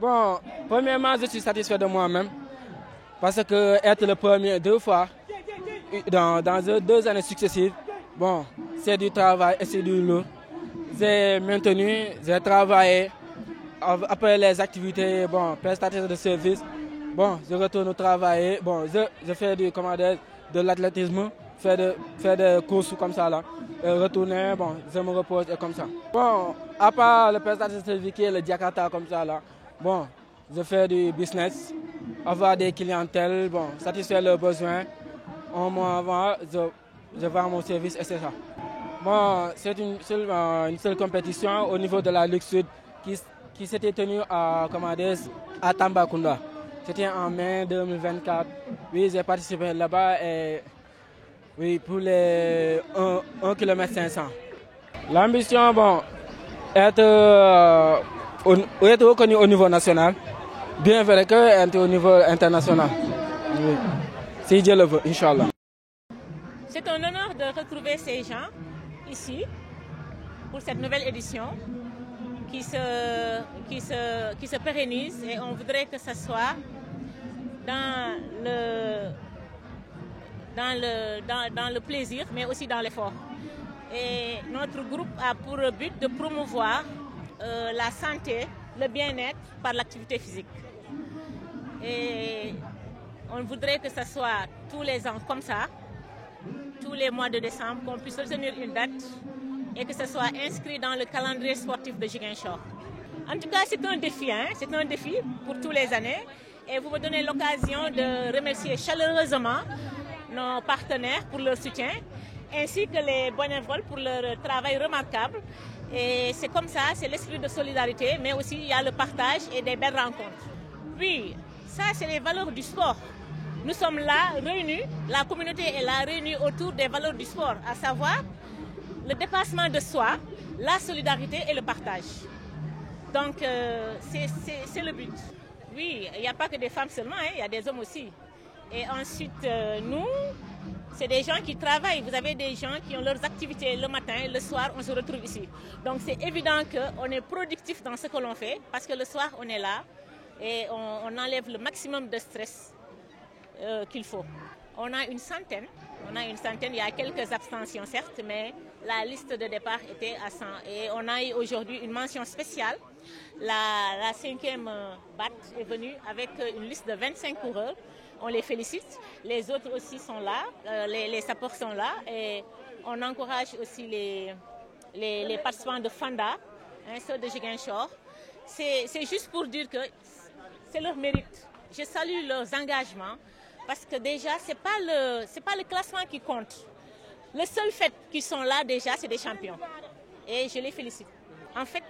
Bon, premièrement, je suis satisfait de moi-même parce que être le premier 2 fois dans 2 années successives, bon, c'est du travail et c'est du lourd. J'ai maintenu, j'ai travaillé après les activités, bon, prestataires de services. Bon, je retourne au travail. Bon, je fais de l'athlétisme, faire des courses comme ça là. Retourner, bon, je me repose et comme ça. Bon, à part le prestataire de services qui est le Jakarta comme ça là, bon, je fais du business, avoir des clientèles, bon, satisfaire leurs besoins. Un mois avant, je vends mon service et c'est ça. Bon, c'est une seule compétition au niveau de la Ligue Sud qui s'était tenue à Tambacounda. C'était en mai 2024. Oui, j'ai participé là-bas et oui, pour les 1 km 500. L'ambition, bon, être reconnu au niveau national, bien vrai que être au niveau international. Oui. Si Dieu le veut, Inch'Allah. C'est un honneur de retrouver ces gens ici pour cette nouvelle édition qui se pérennise et on voudrait que ce soit dans le plaisir mais aussi dans l'effort. Et notre groupe a pour but de promouvoir la santé, le bien-être par l'activité physique. Et on voudrait que ce soit tous les ans comme ça, tous les mois de décembre, qu'on puisse retenir une date et que ce soit inscrit dans le calendrier sportif de Ziguinchor. En tout cas, c'est un défi, c'est un défi pour toutes les années. Et vous me donnez l'occasion de remercier chaleureusement nos partenaires pour leur soutien, ainsi que les bénévoles pour leur travail remarquable. Et c'est comme ça, c'est l'esprit de solidarité, mais aussi il y a le partage et des belles rencontres. Oui, ça c'est les valeurs du sport. Nous sommes là réunis, la communauté est là réunie autour des valeurs du sport, à savoir le dépassement de soi, la solidarité et le partage. Donc c'est le but. Oui, il n'y a pas que des femmes seulement, il y a des hommes aussi. Et ensuite, nous, c'est des gens qui travaillent. Vous avez des gens qui ont leurs activités le matin, le soir, on se retrouve ici. Donc c'est évident qu'on est productif dans ce que l'on fait, parce que le soir, on est là et on enlève le maximum de stress qu'il faut. On a une centaine, il y a quelques abstentions certes, mais la liste de départ était à 100. Et on a eu aujourd'hui une mention spéciale. La 5e BAT est venue avec une liste de 25 coureurs. On les félicite. Les autres aussi sont là, les sapeurs sont là. Et on encourage aussi les participants de Fanda, ceux de Ziguinchor. C'est juste pour dire que c'est leur mérite. Je salue leurs engagements. Parce que déjà, ce n'est pas le classement qui compte. Le seul fait qu'ils sont là déjà, c'est des champions. Et je les félicite. En fait,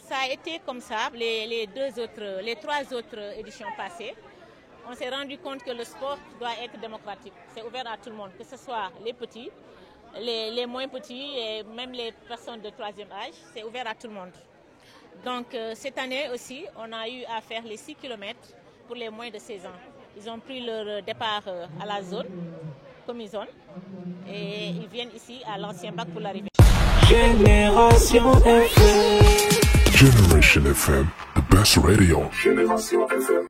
ça a été comme ça les 3 autres éditions passées. On s'est rendu compte que le sport doit être démocratique. C'est ouvert à tout le monde, que ce soit les petits, les moins petits et même les personnes de 3e âge. C'est ouvert à tout le monde. Donc cette année aussi, on a eu à faire les 6 km pour les moins de 16 ans. Ils ont pris leur départ à la zone, comme ils ont, et ils viennent ici à l'ancien bac pour l'arrivée. Génération FM. Generation FM, the best radio. Génération FM.